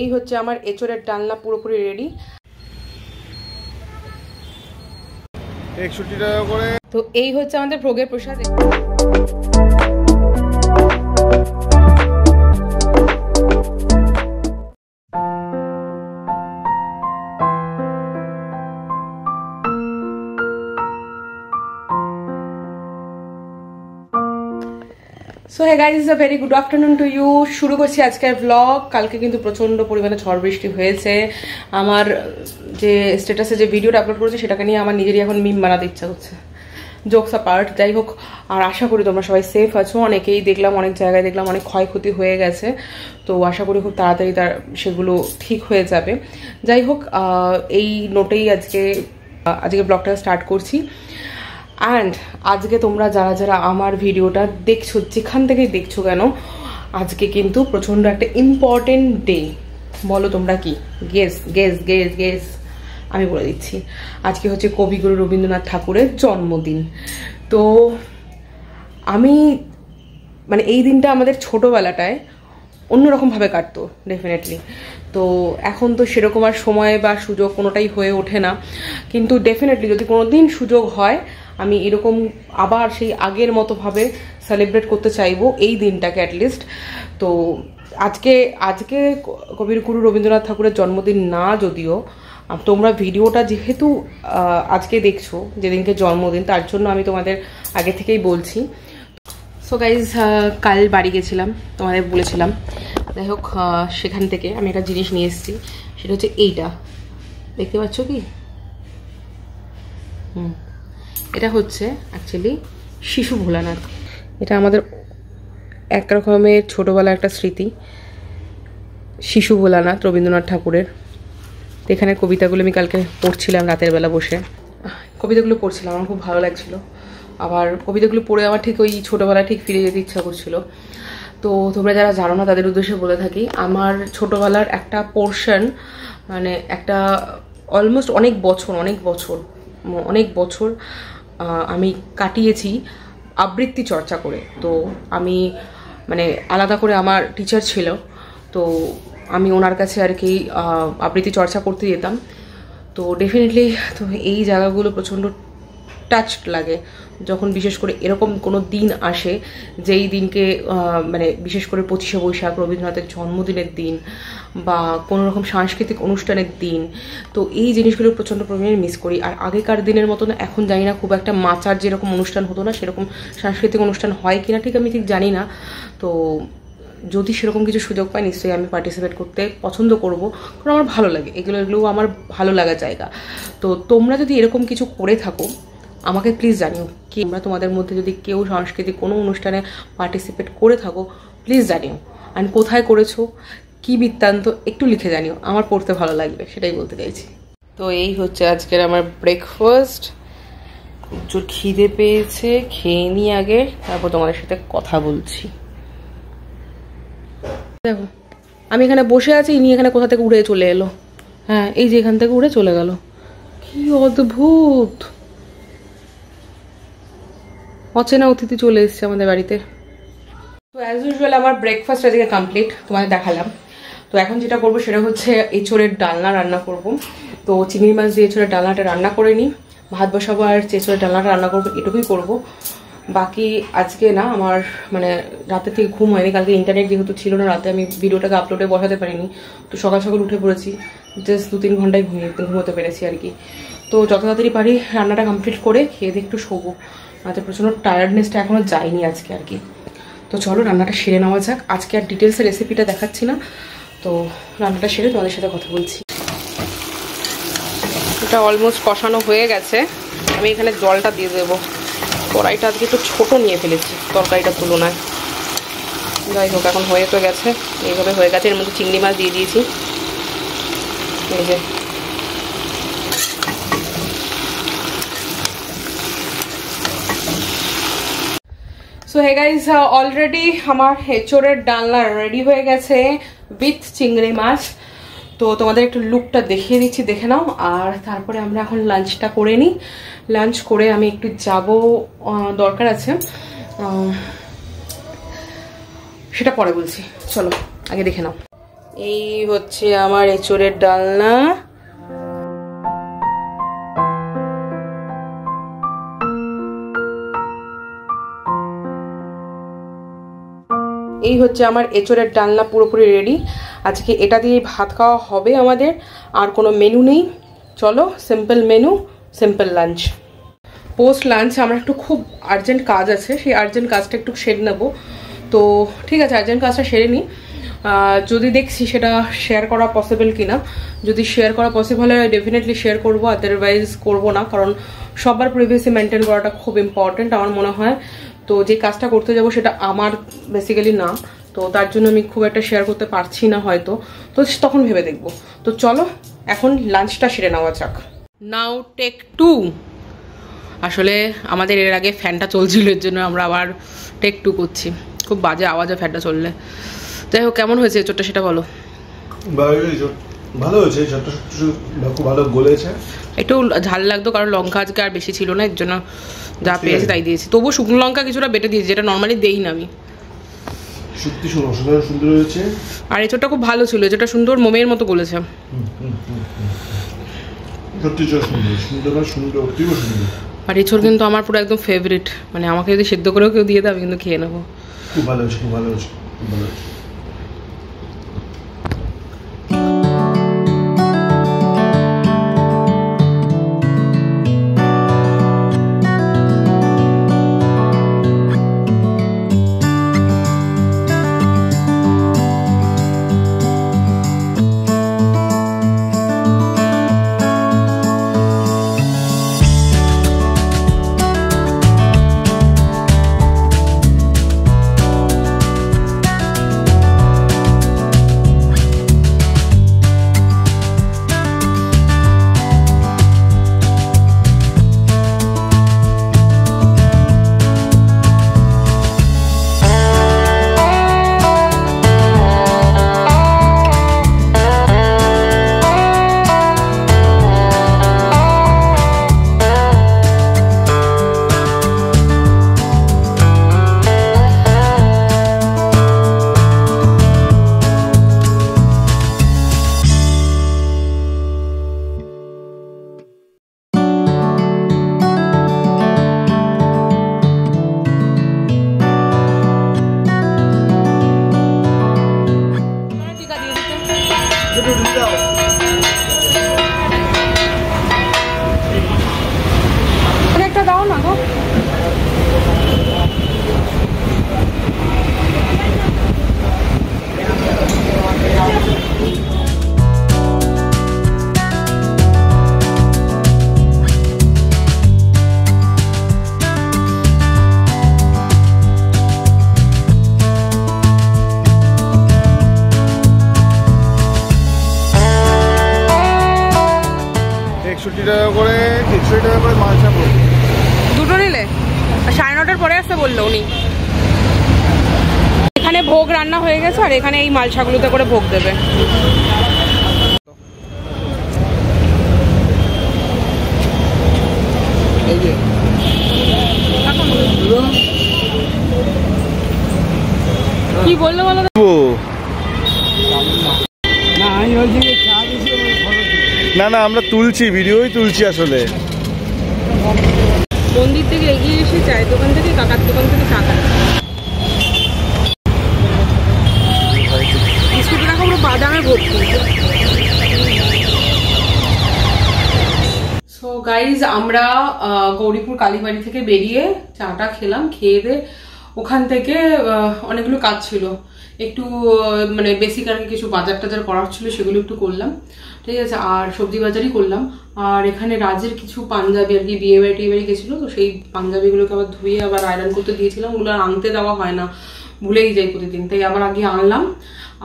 এই হচ্ছে আমার এঁচোড়ের ডালনা পুরোপুরি রেডি। 61 টাকা করে। তো এই হচ্ছে আমাদের ভোগের প্রসাদ। So hey guys, a very good afternoon to you. শুরু করছি আজকের ব্লগ। কালকে কিন্তু প্রচণ্ড পরিমাণে ঝড় বৃষ্টি হয়েছে। আমার যে স্ট্যাটাসে যে ভিডিওটা আপলোড করেছি সেটাকে নিয়ে আমার নিজেরই এখন মিম বানাতে ইচ্ছা করছে, জোকস পার্ট। যাই হোক, আর আশা করি তোমরা সবাই সেফ আছো। অনেকেই দেখলাম, অনেক জায়গায় দেখলাম অনেক ক্ষয়ক্ষতি হয়ে গেছে। তো আশা করি খুব তাড়াতাড়ি সেগুলো ঠিক হয়ে যাবে। যাই হোক, এই নোটেই আজকে ব্লগটা স্টার্ট করছি। অ্যান্ড আজকে তোমরা যারা যারা আমার ভিডিওটা দেখছো, যেখান থেকেই দেখছো কেন, আজকে কিন্তু প্রচণ্ড একটা ইম্পর্টেন্ট ডে। বলো তোমরা কি? Guess guess guess guess. আমি বলে দিচ্ছি, আজকে হচ্ছে কবিগুরু রবীন্দ্রনাথ ঠাকুরের জন্মদিন। তো আমি মানে এই দিনটা আমাদের ছোটোবেলাটায় অন্যরকমভাবে কাটতো ডেফিনেটলি। তো এখন তো সেরকম আর সময় বা সুযোগ কোনোটাই হয়ে ওঠে না, কিন্তু ডেফিনেটলি যদি কোনো দিন সুযোগ হয় আমি এরকম আবার সেই আগের মতোভাবে সেলিব্রেট করতে চাইবো এই দিনটাকে অ্যাটলিস্ট। তো আজকে কবিগুরু রবীন্দ্রনাথ ঠাকুরের জন্মদিন না, যদিও তোমরা ভিডিওটা যেহেতু আজকে দেখছো, যেদিনকে জন্মদিন, তার জন্য আমি তোমাদের আগে থেকেই বলছি। সো গাইজ, কাল বাড়ি গেছিলাম, তোমাদের বলেছিলাম। যাই হোক, সেখান থেকে আমি একটা জিনিস নিয়ে এসেছি। সেটা হচ্ছে এইটা, দেখতে পাচ্ছ কি? এটা হচ্ছে অ্যাকচুয়ালি শিশু ভোলানাথ। এটা আমাদের এক রকমের ছোটোবেলার একটা স্মৃতি, শিশু ভোলানাথ রবীন্দ্রনাথ ঠাকুরের। এখানে কবিতাগুলো আমি কালকে পড়ছিলাম রাতের বেলা বসে। কবিতাগুলো পড়ছিলাম, আমার খুব ভালো লাগছিল। আবার কবিতাগুলো পড়ে আমার ঠিক ওই ছোটোবেলায় ঠিক ফিরে যেতে ইচ্ছা করছিল। তো তোমরা যারা জানো না তাদের উদ্দেশ্যে বলে থাকি, আমার ছোটোবেলার একটা পোর্শন, মানে একটা অলমোস্ট অনেক বছর আমি কাটিয়েছি আবৃত্তি চর্চা করে। তো আমি মানে আলাদা করে আমার টিচার ছিল, তো আমি ওনার কাছে আর কি আবৃত্তি চর্চা করতে যেতাম। তো ডেফিনেটলি তো এই জায়গাগুলো প্রচণ্ড টাচড লাগে যখন বিশেষ করে এরকম কোনো দিন আসে, যেই দিনকে মানে বিশেষ করে 25শে বৈশাখ, রবীন্দ্রনাথের জন্মদিনের দিন, বা কোনো রকম সাংস্কৃতিক অনুষ্ঠানের দিন। তো এই জিনিসগুলো প্রচণ্ড পরিমাণে মিস করি। আর আগেকার দিনের মতো না, এখন জানি না, খুব একটা মাচার যেরকম অনুষ্ঠান হতো না, সেরকম সাংস্কৃতিক অনুষ্ঠান হয় কিনা আমি ঠিক জানি না। তো যদি সেরকম কিছু সুযোগ পাই, নিশ্চয়ই আমি পার্টিসিপেট করতে পছন্দ করব, কারণ আমার ভালো লাগে এগুলোও আমার ভালো লাগার জায়গা। তো তোমরা যদি এরকম কিছু করে থাকো, আমাকে প্লিজ জানিও। কি আমরা তোমাদের মধ্যে যদি কেউ সাংস্কৃতিক কোনো অনুষ্ঠানে পার্টিসিপেট করে থাকো, প্লিজ জানিও। আর কোথায় করেছো, কি বৃত্তান্ত, একটু লিখে জানিও, আমার পড়তে ভালো লাগবে, সেটাই বলতে চাইছি। তো এই হচ্ছে আজকের আমার ব্রেকফাস্ট। প্রচুর খিদে পেয়েছে, খেয়ে নিই আগে, তারপর তোমাদের সাথে কথা বলছি। দেখো, আমি এখানে বসে আছি, ইনি এখানে কোথা থেকে উড়ে চলে এলো। হ্যাঁ, এই যে এখান থেকে উড়ে চলে গেল। কি অদ্ভুত, অচেনা অতিথি চলে এসছে আমাদের বাড়িতে। তো অ্যাজ ইউজুয়াল আমার ব্রেকফাস্ট আজকে কমপ্লিট, তোমাদের দেখালাম। তো এখন যেটা করবো সেটা হচ্ছে এঁচোড়ের ডালনা রান্না করব। তো চিংড়ি মাছ দিয়ে এঁচোড়ের ডালনাটা রান্না করে নিই, ভাত বসাবো আর এঁচোড়ের ডালনাটা রান্না করবো, এটুকুই করব। বাকি আজকে না আমার মানে রাতে থেকে ঘুম হয়নি, কালকে ইন্টারনেট যেহেতু ছিল না, রাতে আমি ভিডিওটাকে আপলোডে বসাতে পারিনি। তো সকাল সকাল উঠে পড়েছি, জাস্ট 2-3 ঘন্টায় ঘুমোতে পেরেছি আর কি। তো যত তাড়াতাড়ি পারি রান্নাটা কমপ্লিট করে খেয়ে দিয়ে একটু শোবো। আমাদের প্রচণ্ড টায়ার্ডনেসটা এখনও যায়নি আজকে আর কি। তো চলো রান্নাটা সেরে নেওয়া যাক। আজকে আর ডিটেলসে রেসিপিটা দেখাচ্ছি না, তো রান্নাটা সেরে তোমাদের সাথে কথা বলছি। এটা অলমোস্ট কষানো হয়ে গেছে, আমি এখানে জলটা দিয়ে দেবো। কড়াইটা আজকে একটু ছোটো নিয়ে ফেলেছি তরকারিটার তুলনায়। যাই হোক, এখন হয়ে তো গেছে, এইভাবে হয়ে গেছে। এর মধ্যে চিংড়ি মাছ দিয়ে দিয়েছি, এই যে। সো হে গাইস, অলরেডি আমার এঁচোড়ের ডালনা রেডি হয়ে গেছে উইথ চিংড়ি মাছ। তো তোমাদের একটু লুকটা দেখিয়ে দিচ্ছি, দেখে নাও। আর তারপরে আমরা এখন লাঞ্চটা করে নিই। লাঞ্চ করে আমি একটু যাব, দরকার আছে, সেটা পরে বলছি। চলো আগে দেখে নাও। এই হচ্ছে আমার এঁচোড়ের ডালনা। এই হচ্ছে আমার এঁচোড়ের ডালনা পুরোপুরি রেডি। আজকে এটা দিয়ে ভাত খাওয়া হবে আমাদের, আর কোনো মেনু নেই। চলো, simple menu, simple lunch. Post lunch আমার একটু খুব আর্জেন্ট কাজ আছে, সেই আর্জেন্ট কাজটা একটু সেরে নেবো। তো ঠিক আছে, আর্জেন্ট কাজটা সেরে নিই। যদি দেখছি সেটা শেয়ার করা পসিবল কিনা। যদি শেয়ার করা পসিবল হয় ডেফিনেটলি শেয়ার করবো, আদারওয়াইজ করবো না, কারণ সবার প্রিভিয়াসি মেনটেন করাটা খুব ইম্পর্টেন্ট আমার মনে হয়। তো যে কাজটা করতে যাব সেটা আমার বেসিক্যালি না, তো তার জন্য আমি খুব একটা শেয়ার করতে পারছি না হয়তো, তো তখন ভেবে দেখবো। তো চলো এখন লাঞ্চটা সেরে নেওয়া যাক। নাও টেক 2। আসলে আমাদের এর আগে ফ্যানটা চলছিল, এর জন্য আমরা আবার টেক 2 করছি। খুব বাজে আওয়াজে ফ্যানটা চললে। যাই হোক, কেমন হয়েছে এঁচোড়টা সেটা বলো। ভালো হয়েছে, খুব ভালো গলেছে। একটু ঝাল লাগতো কারণ লঙ্কা আজকে আর বেশি ছিল না, এর জন্য যা পেয়েছি তাই দিয়েছি। তবু শুকনো লঙ্কা কিছুটা বেটে দিয়েছি, যেটা নর্মালি দেই না আমি। সত্যি সুন্দর হয়েছে। আর এঁচোড়টা খুব ভালো ছিল, এঁচোড়টা সুন্দর মোমের মতো গলেছে। সত্যি সুন্দর। আর এঁচোড় কিন্তু আমার পুরো একদম ফেভারিট, মানে আমাকে যদি সেদ্ধ করেও কেউ দিয়ে দেয় আমি কিন্তু খেয়ে নেবো। খুব ভালো হয়েছে। একটা দাও না গো। দুটো নিলে 9:30 পরে আসতে বললো উনি। এখানে ভোগ রান্না হয়ে গেছে, আর এখানে এই মালসাগুলোতে করে ভোগ দেবে। কি বললো বলো? না আমরা তুলছি, ভিডিওই তুলছি আসলে। মন্দির থেকে এগিয়ে এসে চায়ের দোকান থেকে কাকার দোকান থেকে চা খাচ্ছি। বিস্কুট রাখা পুরো বাদামে ভর্তি। সো গাইজ, আমরা গৌরীপুর কালীবাড়ি থেকে বেরিয়ে চাটা খেলাম, খেয়ে দিয়ে ওখান থেকে অনেকগুলো কাজ ছিল, একটু মানে বেসিক আর কিছু বাজার টাজার করার ছিল, সেগুলো একটু করলাম, ঠিক আছে। আর সবজি বাজারই করলাম। আর এখানে রাজের কিছু পাঞ্জাবি আর কি বিয়ে বাড়ি টিয়ে বাড়ি গেছিলো, তো সেই পাঞ্জাবিগুলোকে আবার ধুয়ে আবার আয়রন করতে দিয়েছিলাম। ওগুলো আর আনতে দেওয়া হয় না, ভুলেই যাই প্রতিদিন, তাই আবার আগে আনলাম।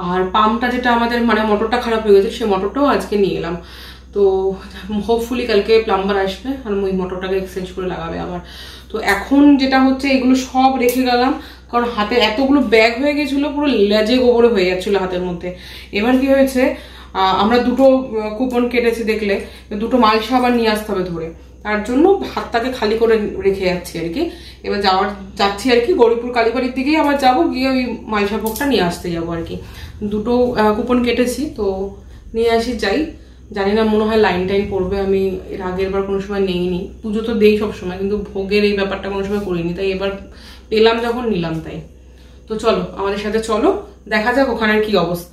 আর পাম্পটা যেটা আমাদের মানে মোটরটা খারাপ হয়ে গেছে, সেই মোটরটাও আজকে নিয়ে এলাম। তো হোপফুলি কালকে প্লাম্বার আসবে আর ওই মোটরটাকে এক্সচেঞ্জ করে লাগাবে আবার। তো এখন যেটা হচ্ছে এগুলো সব রেখে গেলাম, কারণ হাতে এতগুলো ব্যাগ হয়ে গেছিলো, পুরো লেজে গোবরে হয়ে যাচ্ছিলো হাতের মধ্যে। এবার কি হয়েছে, আমরা দুটো কুপন কেটেছি দেখলে, দুটো মালসা আবার নিয়ে আসতে হবে ধরে। তার জন্য হাতটাকে খালি করে রেখে যাচ্ছি আর কি। এবার যাচ্ছি আর কি গৌরীপুর কালীবাড়ির দিকেই আবার যাবো, গিয়ে ওই মালসা ভোগটা নিয়ে আসতে যাবো আর কি। দুটো কুপন কেটেছি, তো নিয়ে আসি যাই। জানি না, মনে হয় লাইন টাইন পড়বে। আমি এর আগের বার কোনো সময় নেইনি, পুজো তো দেই সবসময়, কিন্তু ভোগের এই ব্যাপারটা কোনো সময় করিনি, তাই এবার পেলাম যখন নিলাম তাই। তো চলো আমাদের সাথে চলো, দেখা যাক ওখানের কি অবস্থা।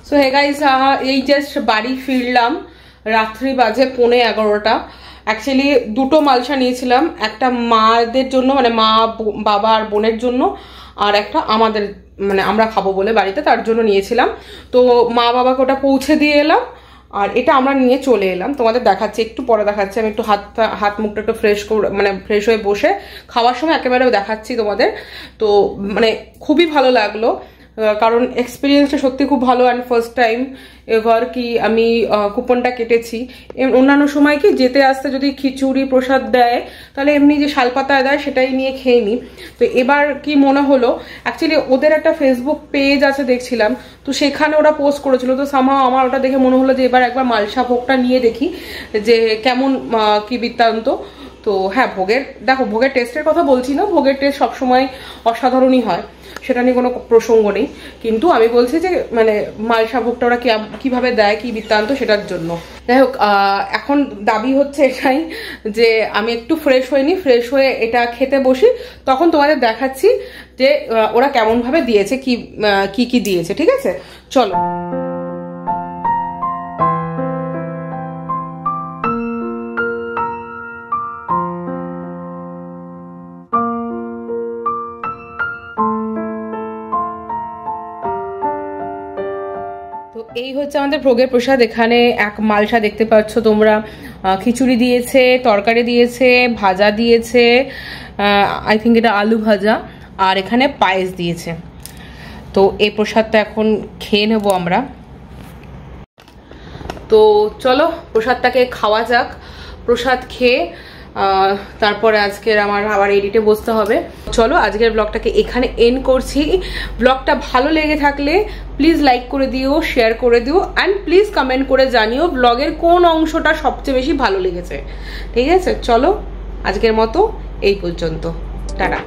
সো হে গাইস, এই জাস্ট বাড়ি ফিরলাম, রাত্রি বাজে 11:15। অ্যাকচুয়ালি দুটো মালসা নিয়েছিলাম, একটা মাদের জন্য মানে মা বাবা আর বোনের জন্য, আর একটা আমাদের মানে আমরা খাবো বলে বাড়িতে, তার জন্য নিয়েছিলাম। তো মা বাবাকে ওটা পৌঁছে দিয়ে এলাম, আর এটা আমরা নিয়ে চলে এলাম। তোমাদের দেখাচ্ছি, একটু পরে দেখাচ্ছি। আমি একটু হাত মুখটা একটু ফ্রেশ করে মানে ফ্রেশ হয়ে বসে খাওয়ার সময় একেবারেও দেখাচ্ছি তোমাদের। তো মানে খুবই ভালো লাগলো, কারণ এক্সপিরিয়েন্সটা সত্যি খুব ভালো। অ্যান্ড ফার্স্ট টাইম এবার কি আমি কুপনটা কেটেছি। অন্যান্য সময় কি যেতে আসতে যদি খিচুড়ি প্রসাদ দেয়, তাহলে এমনি যে শালপাতায় দেয় সেটাই নিয়ে খেয়ে নিই। তো এবার কি মনে হলো, অ্যাকচুয়ালি ওদের একটা ফেসবুক পেজ আছে দেখছিলাম, তো সেখানে ওরা পোস্ট করেছিল। তো সামহাও আমার ওটা দেখে মনে হলো যে এবার একবার মালসা ভোগটা নিয়ে দেখি যে কেমন কি বৃত্তান্ত। তো হ্যাঁ, ভোগের টেস্টের কথা বলছি না, ভোগের টেস্ট সবসময় অসাধারণই হয়, সেটা নিয়ে কোনো প্রসঙ্গ নেই। কিন্তু আমি বলছি যে মানে মালসা ভোগটা ওরা কিভাবে দেয়, কি বৃত্তান্ত, সেটার জন্য। যাই হোক, এখন দাবি হচ্ছে এটাই যে আমি একটু ফ্রেশ হয়ে এটা খেতে বসি, তখন তোমাদের দেখাচ্ছি যে ওরা কেমন ভাবে দিয়েছে, কি দিয়েছে। ঠিক আছে, চলো। তো এই হচ্ছে আমাদের ভোগের প্রসাদ। এখানে এক মালসা দেখতে পাচ্ছ তোমরা, খিচুড়ি দিয়েছে, তরকারি দিয়েছে, ভাজা দিয়েছে, আই থিঙ্ক এটা আলু ভাজা, আর এখানে পায়েস দিয়েছে। তো এই প্রসাদটা এখন খেয়ে নেব আমরা। তো চলো প্রসাদটাকে খাওয়া যাক। প্রসাদ খেয়ে তারপরে আজকের আমার আবার এডিটে বসতে হবে। চলো আজকের ব্লগটাকে এখানে এন্ড করছি। ব্লগটা ভালো লেগে থাকলে প্লিজ লাইক করে দিও, শেয়ার করে দিও, অ্যান্ড প্লিজ কমেন্ট করে জানিও ব্লগের কোন অংশটা সবচেয়ে বেশি ভালো লেগেছে। ঠিক আছে, চলো আজকের মতো এই পর্যন্ত, টাটা।